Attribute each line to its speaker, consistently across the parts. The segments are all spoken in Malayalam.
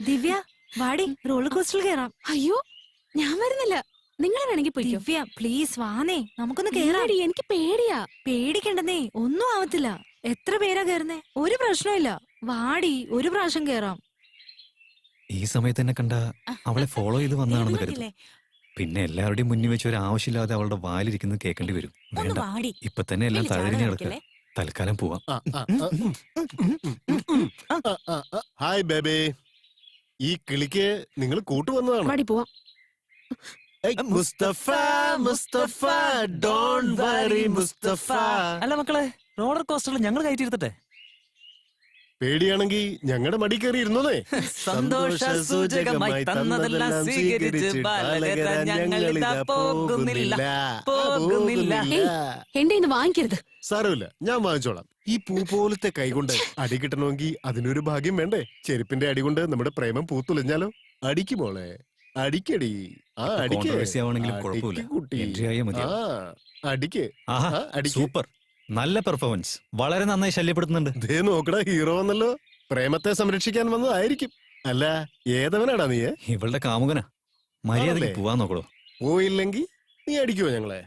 Speaker 1: ദിവ്യ വാടി, റോളർ കോസ്റ്ററിൽ കയറാം.
Speaker 2: അയ്യോ, ഞാൻ വരുന്നില്ല. നിങ്ങൾ വേണമെങ്കിൽ പോയി.
Speaker 1: ദിവ്യ പ്ലീസ് വാന്നേ, നമുക്കൊന്ന് കേറാം.
Speaker 2: എനിക്ക് പേടിയാ.
Speaker 1: പേടിക്കണ്ടെന്നേ, ഒന്നും ആവത്തില്ല. എത്ര പേരാ കയറുന്നേ? ഒരു പ്രശ്നമില്ല. വാടി, ഒരു പ്രാവശ്യം കേറാം.
Speaker 3: ഈ സമയത്ത് തന്നെ കണ്ട അവളെ ഫോളോ ചെയ്ത് വന്നാണെന്ന് കരുതും. പിന്നെ എല്ലാവരുടെയും മുന്നിൽ വെച്ച് ഒരു ആവശ്യമില്ലാതെ അവളുടെ വാലിരിക്കുന്നത് കേൾക്കേണ്ടി വരും. വേണ്ട, ഇപ്പൊ തന്നെ എല്ലാം തഴഞ്ഞു കിടക്കുക. തൽക്കാലം പോവാം.
Speaker 4: ഹായ് ബേബി, ഈ കിളിക്ക് നിങ്ങൾ കൂട്ടുവന്നതാണ്.
Speaker 2: പോവാം.
Speaker 4: Mustafa Mustafa don't worry Mustafa.
Speaker 3: അല്ല മക്കളെ, റോളർ കോസ്റ്ററിൽ ഞങ്ങൾ കയറ്റിയിരുത്തട്ടെ?
Speaker 4: പേടിയാണെങ്കിൽ ഞങ്ങളുടെ മടി കയറി ഇരുന്നേ.
Speaker 3: സന്തോഷ സൂചകമായി തന്നതെല്ലാം സ്വീകരിച്ച് ഞങ്ങളിതാ പോകുന്നില്ല.
Speaker 2: എന്റെ ഇന്ന് വാങ്ങിക്കരുത്.
Speaker 4: സാരമില്ല, ഞാൻ വാങ്ങിച്ചോളാം. ഈ പൂ പോലത്തെ കൈകൊണ്ട് അടി കിട്ടണമെങ്കിൽ അതിനൊരു ഭാഗ്യം വേണ്ടേ? ചെരുപ്പിന്റെ അടി കൊണ്ട് നമ്മുടെ പ്രേമം പൂത്തുലഞ്ഞാലോ? അടിക്ക് മോളെ, അടിക്കടി. ആ അടിക്ക്
Speaker 3: സൂപ്പർ, നല്ല പെർഫോമൻസ്. വളരെ നന്നായി ശല്യപ്പെടുത്തുന്നുണ്ട്.
Speaker 4: ദേ നോക്കടാ, ഹീറോ വന്നല്ലോ. പ്രേമത്തെ സംരക്ഷിക്കാൻ വന്നതായിരിക്കും. അല്ല, ഏതവനാടാ നീ?
Speaker 3: ഇവളുടെ കാമുകനാ. മര്യാദയ്ക്ക് പോവാൻ നോക്കണോ?
Speaker 4: പോയില്ലെങ്കിൽ നീ അടിക്കുവോ ഞങ്ങളെ?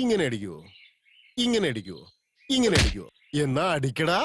Speaker 4: ഇങ്ങനെ അടിക്കുവോ? ഇങ്ങനെ അടിക്കുവോ? ഇങ്ങനെ അടിക്കുവോ? എന്നാ അടിക്കടാ.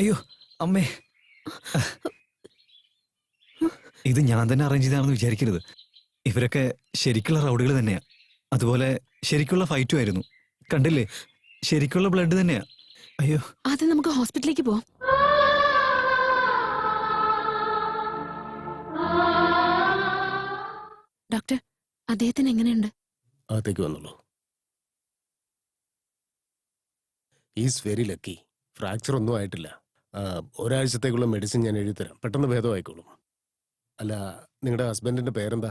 Speaker 3: അയ്യോ അമ്മേ, ഇത് ഞാൻ തന്നെ അറേഞ്ച് ചെയ്താണെന്ന് വിചാരിക്കരുത്. ഇവരൊക്കെ ശരിക്കുള്ള റൗഡികൾ തന്നെയാ. അതുപോലെ ശരിക്കുള്ള ഫൈറ്റും ആയിരുന്നു. കണ്ടില്ലേ, ശരിക്കുള്ള ബ്ലഡ് തന്നെയാ. അയ്യോ,
Speaker 2: അത് നമുക്ക് ഹോസ്പിറ്റലിലേക്ക് പോവാം. ഡോക്ടർ, അദ്ദേഹത്തിന് എങ്ങനെയുണ്ട്?
Speaker 4: അകത്തേക്ക് വന്നുള്ളൂ. Is very lucky. ഫ്രാക്ചർ ഒന്നും ആയിട്ടില്ല. ഒരാഴ്ചത്തേക്കുള്ള മെഡിസിൻ ഞാൻ എഴുതിത്തരാം. പെട്ടെന്ന് ഭേദമായിക്കോളും. അല്ല, നിങ്ങളുടെ ഹസ്ബൻഡിന്റെ പേരെന്താ?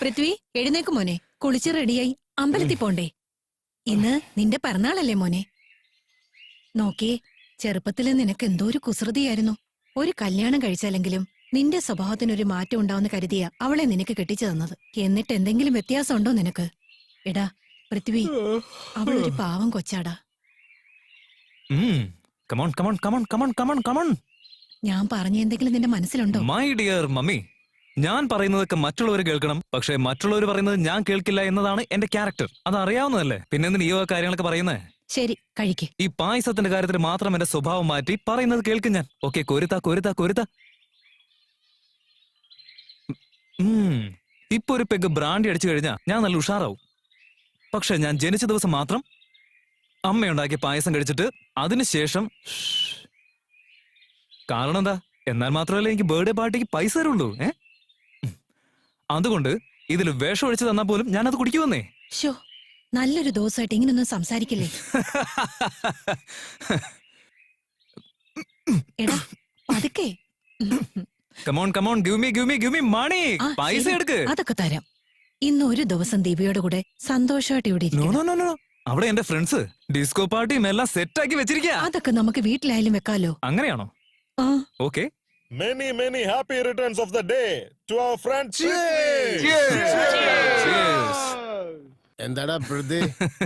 Speaker 5: പൃഥ്വി, എഴുന്നേക്ക് മോനെ. കുളിച്ച് റെഡിയായി അമ്പലത്തിൽ പോണ്ടേ? ഇന്ന് നിന്റെ പിറന്നാളല്ലേ മോനെ? നോക്കിയേ, ചെറുപ്പത്തില് നിനക്ക് എന്തോ ഒരു കുസൃതിയായിരുന്നു. ഒരു കല്യാണം കഴിച്ചാലെങ്കിലും നിന്റെ സ്വഭാവത്തിനൊരു മാറ്റം ഉണ്ടാവുന്ന കരുതിയ അവളെ നിനക്ക് കെട്ടിച്ചു തന്നത്. എന്നിട്ട് എന്തെങ്കിലും വ്യത്യാസം ഉണ്ടോ നിനക്ക്? എടാ പൃഥ്വി, അവളൊരു പാവം കൊച്ചാടാ. ഞാൻ പറഞ്ഞ എന്തെങ്കിലും നിന്റെ മനസ്സിലുണ്ടോ?
Speaker 6: മൈ ഡിയർ മമ്മി, ഞാൻ പറയുന്നതൊക്കെ മറ്റുള്ളവർ കേൾക്കണം, പക്ഷെ മറ്റുള്ളവർ പറയുന്നത് ഞാൻ കേൾക്കില്ല എന്നതാണ് എന്റെ ക്യാരക്ടർ. അത് അറിയാവുന്നതല്ലേ, പിന്നെ നീ ഈ കാര്യങ്ങളൊക്കെ പറയുന്നേ.
Speaker 5: ശരി, കഴിക്ക്.
Speaker 6: ഈ പായസത്തിന്റെ കാര്യത്തിൽ മാത്രം എന്റെ സ്വഭാവം മാറ്റി പറയുന്നത് കേൾക്കും ഞാൻ. ഓക്കെ, കൊരുത്ത കൊരുത്ത കൊരുത്ത. ഇപ്പൊ ഒരു പെഗ് ബ്രാൻഡി അടിച്ചു കഴിഞ്ഞാൽ ഞാൻ നല്ല ഉഷാറാവും. പക്ഷെ ഞാൻ ജനിച്ച ദിവസം മാത്രം അമ്മയുണ്ടാക്കിയ പായസം കഴിച്ചിട്ട് അതിനുശേഷം കാരണം എന്താ? എന്നാൽ മാത്രമല്ല എനിക്ക് ബർത്ത്ഡേ പാർട്ടിക്ക് പൈസ തരുള്ളൂ. അതുകൊണ്ട് ഇതിൽ വേഷം ഒഴിച്ചു തന്നാൽ പോലും ഞാനത് കുടിക്കുവന്നേ.
Speaker 5: ഷോ, നല്ലൊരു ദിവസമായിട്ട് ഇങ്ങനൊന്നും സംസാരിക്കില്ലേ? എടാ പതുക്കെ.
Speaker 6: Come on come on, give me give me give me money. പൈസ എടുക്ക്.
Speaker 5: അതൊക്കെ തരാം. ഇന്ന് ഒരു ദിവസം ദിവ്യയുടെ കൂടെ സന്തോഷമായിട്ട് ഇവിടെ ഇരിക്കണം.
Speaker 6: അവിടെ എന്റെ ഫ്രണ്ട്സ് ഡിസ്കോ പാർട്ടിയും എല്ലാം സെറ്റ് ആക്കി വെച്ചിരിക്കുക.
Speaker 5: അതൊക്കെ നമുക്ക് വീട്ടിലായാലും വെക്കാലോ.
Speaker 6: അങ്ങനെയാണോ? Okay.
Speaker 4: Many many happy returns of the day to our friends. എന്താടാ പൃഥ്വി,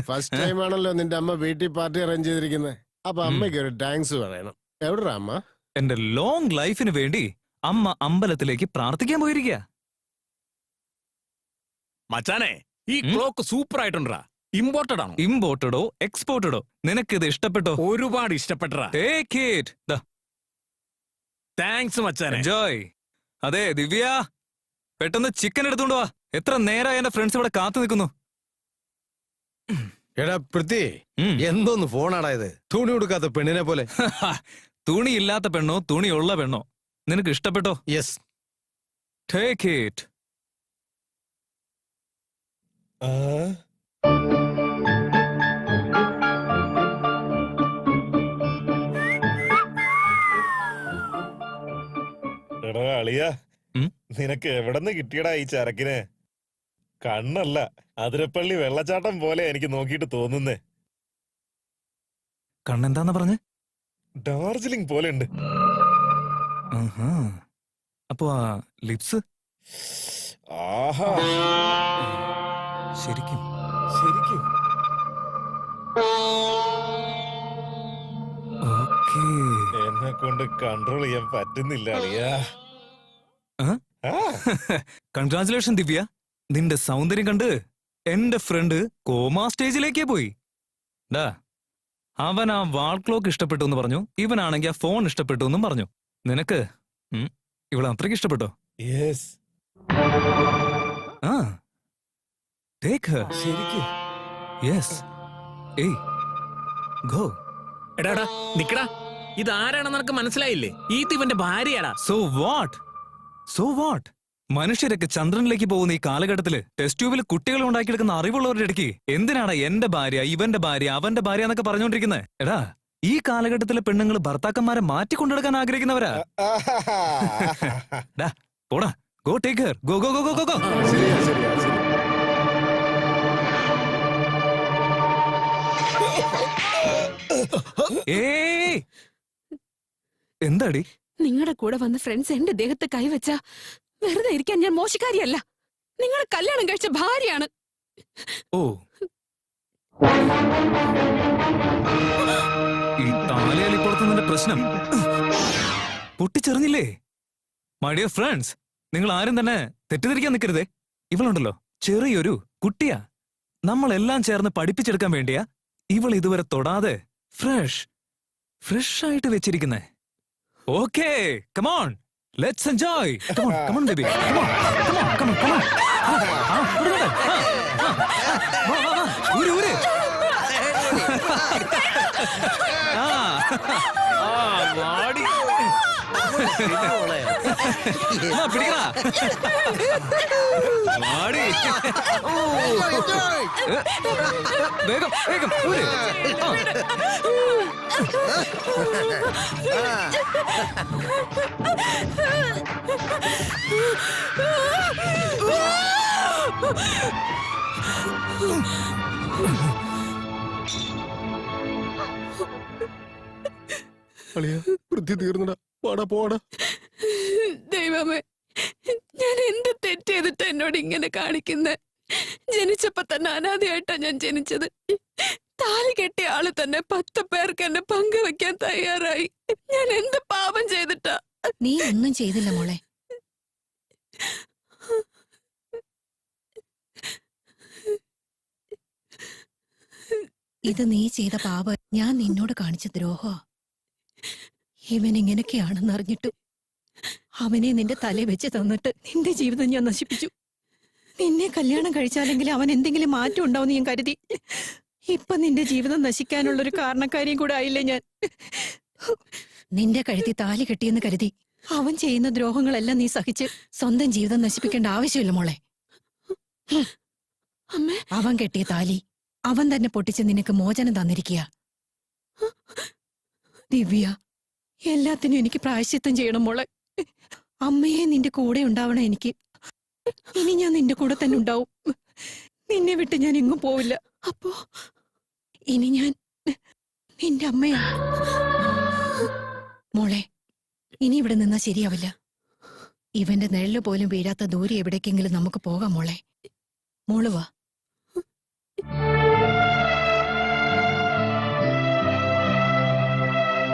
Speaker 4: ഫസ്റ്റ് ടൈം ആണല്ലോ നിന്റെ അമ്മ വീട്ടിൽ പാർട്ടി അറേഞ്ച് ചെയ്തിരിക്കുന്നത്. അപ്പൊ അമ്മയ്ക്ക് ഒരു താങ്ക്സ് പറയണം. എവിടെടാ അമ്മ?
Speaker 6: എന്റെ ലോങ് ലൈഫിന് വേണ്ടി അമ്മ അമ്പലത്തിലേക്ക് പ്രാർത്ഥിക്കാൻ പോയിരിക്കുക.
Speaker 7: മച്ചാനെ, ഈ ക്ലോക്ക് സൂപ്പർ ആയിട്ടുണ്ടാ. ഇമ്പോർട്ടഡ് ആണോ?
Speaker 6: ഇമ്പോർട്ടഡോ എക്സ്പോർട്ടഡോ നിനക്കിത് ഇഷ്ടപ്പെട്ടോ?
Speaker 7: ഒരുപാട് ഇഷ്ടപ്പെട്ടടാ.
Speaker 6: Take it.
Speaker 7: താങ്ക്സ് മച്ചാനെ.
Speaker 6: എൻജോയ്. അതെ ദിവ്യ, പെട്ടെന്ന് ചിക്കൻ എടുത്തോണ്ട് വാ. എത്ര നേരമായി എന്റെ ഫ്രണ്ട്സ് ഇവിടെ കാത്തു നിൽക്കുന്നു.
Speaker 8: എടാ പൃഥ്വി, എന്തോന്ന് ഫോണാടാ ഇത്? തുണി കൊടുക്കാത്ത പെണ്ണിനെ പോലെ.
Speaker 6: തുണിയില്ലാത്ത പെണ്ണോ തുണിയുള്ള പെണ്ണോ നിനക്ക് ഇഷ്ടപ്പെട്ടോ?
Speaker 8: യെസ്.
Speaker 6: Take it.
Speaker 9: എടാ അളിയ, നിനക്ക് എവിടെന്ന് കിട്ടിയടാ ഈ ചരക്കിന്? കണ്ണല്ല, അതിരപ്പള്ളി വെള്ളച്ചാട്ടം പോലെ എനിക്ക് നോക്കിയിട്ട് തോന്നുന്നേ.
Speaker 6: കണ്ണെന്താന്ന് പറഞ്ഞ്?
Speaker 9: ഡാർജിലിംഗ് പോലെ ഉണ്ട്.
Speaker 6: അപ്പൊ ആ ലിപ്സ്?
Speaker 9: ആഹാ,
Speaker 6: ശരിക്കും
Speaker 9: ശരിക്കും.
Speaker 6: ഓക്കേ.
Speaker 9: എന്നെ കൊണ്ട് കൺട്രോൾ ചെയ്യാൻ പറ്റുന്നില്ല അളിയ.
Speaker 6: കൺഗ്രാചുലേഷൻ ദിവ്യ, നിന്റെ സൗന്ദര്യം കണ്ട് എന്റെ ഫ്രണ്ട് കോമാ സ്റ്റേജിലേക്കേ പോയി. ഡാ, അവൻ ആ വാൾ ക്ലോക്ക് ഇഷ്ടപ്പെട്ടു എന്ന് പറഞ്ഞു, ഇവനാണെങ്കിൽ ആ ഫോൺ ഇഷ്ടപ്പെട്ടു എന്നും പറഞ്ഞു. നിനക്ക് ഇവളെ അത്രയ്ക്ക് ഇഷ്ടപ്പെട്ടോ?
Speaker 9: യെസ്.
Speaker 6: ആ, ടേക്ക് ഹർ.
Speaker 9: ശരിക്കും?
Speaker 6: യെസ്. ഏയ്, ഗോ.
Speaker 7: എടാ നിക്കടാ, ഇതാരാണെന്ന് നിനക്ക് മനസ്സിലായില്ലേ? ഇവന്റെ ഭാര്യയാടാ.
Speaker 6: So what? So what? മനുഷ്യരൊക്കെ ചന്ദ്രനിലേക്ക് പോകുന്ന ഈ കാലഘട്ടത്തില് ടെസ്റ്റ് ട്യൂബിൽ കുട്ടികൾ ഉണ്ടാക്കിയെടുക്കുന്ന അറിവുള്ളവരുടെ ഇടയ്ക്ക് എന്തിനാണ് എന്റെ ഭാര്യ, ഇവന്റെ ഭാര്യ, അവന്റെ ഭാര്യ എന്നൊക്കെ പറഞ്ഞുകൊണ്ടിരിക്കുന്നത്? എടാ, ഈ കാലഘട്ടത്തിലെ പെണ്ണുങ്ങൾ ഭർത്താക്കന്മാരെ മാറ്റിക്കൊണ്ടെടുക്കാൻ ആഗ്രഹിക്കുന്നവരാ. ഡാ, പോടാ. Go take Har. Go go go go go.
Speaker 9: ശരിയാ ശരിയാ ശരി.
Speaker 6: ഏയ്, എന്താടി?
Speaker 2: നിങ്ങളുടെ കൂടെ വന്ന ഫ്രണ്ട്സ് എന്റെ ദേഹത്ത് കൈവച്ച വെറുതെ ഇരിക്കാൻ ഞാൻ മോശക്കാരിയല്ല. നിങ്ങളെ കല്യാണം കഴിച്ച ഭാര്യയാണ്.
Speaker 6: ഓ, ഈ താലയാലിപ്പുറത്തുനിന്റെ പ്രശ്നം പൊട്ടിച്ചെറിഞ്ഞില്ലേ? മൈ ഡിയർ ഫ്രണ്ട്സ്, നിങ്ങൾ ആരും തന്നെ തെറ്റിദ്ധരിക്കാൻ നിൽക്കരുതേ. ഇവളുണ്ടല്ലോ, ചെറിയൊരു കുട്ടിയാ. നമ്മളെല്ലാം ചേർന്ന് പഠിപ്പിച്ചെടുക്കാൻ വേണ്ടിയാ ഇവൾ ഇതുവരെ തൊടാതെ ഫ്രഷ് ആയിട്ട് വെച്ചിരിക്കുന്നേ. Okay, come on, let's enjoy. Come on baby, come on. ഊര്. പിടിക്കടാ. വേഗം വേഗം ഊര്.
Speaker 4: അളിയ, വൃത്തി തീർന്നടാ. പോടാ പോടാ.
Speaker 2: ദൈവമേ, ഞാൻ എന്ത് തെറ്റ് ചെയ്തിട്ട് എന്നോട് ഇങ്ങനെ കാണിക്കുന്നെ? ജനിച്ചപ്പോ തന്നെ അനാഥയായിട്ടാ ഞാൻ ജനിച്ചത്. താലി കെട്ടിയ ആള് തന്നെ 10 പേർക്ക് എന്നെ പങ്കുവെക്കാൻ തയ്യാറായി. ഞാൻ എന്ത് പാപം ചെയ്തിട്ടാ?
Speaker 5: നീ ഒന്നും ചെയ്തില്ല മോളെ. ഇത് നീ ചെയ്ത പാപം ഞാൻ നിന്നോട് കാണിച്ച ദ്രോഹമാ. ഇവൻ ഇങ്ങനെയൊക്കെയാണെന്നറിഞ്ഞിട്ടു അവനെ നിന്റെ തലയിൽ വെച്ച് തന്നിട്ട് നിന്റെ ജീവിതം ഞാൻ നശിപ്പിച്ചു. നിന്നെ കല്യാണം കഴിച്ചാലെങ്കിൽ അവൻ എന്തെങ്കിലും മാറ്റം ഉണ്ടാവുമെന്ന് ഞാൻ കരുതി. ഇപ്പൊ നിന്റെ ജീവിതം നശിക്കാനുള്ളൊരു കാരണക്കാരിയും കൂടെ ആയില്ലേ ഞാൻ. നിന്റെ കഴുത്തി താലി കെട്ടിയെന്ന് കരുതി അവൻ ചെയ്യുന്ന ദ്രോഹങ്ങളെല്ലാം നീ സഹിച്ച് സ്വന്തം ജീവിതം നശിപ്പിക്കേണ്ട ആവശ്യമില്ല മോളെ. അവൻ കെട്ടിയ താലി അവൻ തന്നെ പൊട്ടിച്ച് നിനക്ക് മോചനം തന്നിരിക്കുക. ദിവ്യ, എല്ലാത്തിനും എനിക്ക് പ്രായശ്ചിത്തം ചെയ്യണം മോളെ. അമ്മയെ നിന്റെ കൂടെ ഉണ്ടാവണം എനിക്ക്. ഇനി ഞാൻ നിന്റെ കൂടെ തന്നെ ഉണ്ടാവും. നിന്നെ വിട്ട് ഞാൻ എങ്ങും പോവില്ല. അപ്പോ ഇനി ഞാൻ നിന്റെ അമ്മയാ. മോളെ, ഇനി ഇവിടെ നിന്നാ ശരിയാവില്ല. ഇവന്റെ നിഴല് പോലും വീഴാത്ത ദൂരെ എവിടേക്കെങ്കിലും നമുക്ക് പോകാം മോളെ. മോള് വാ.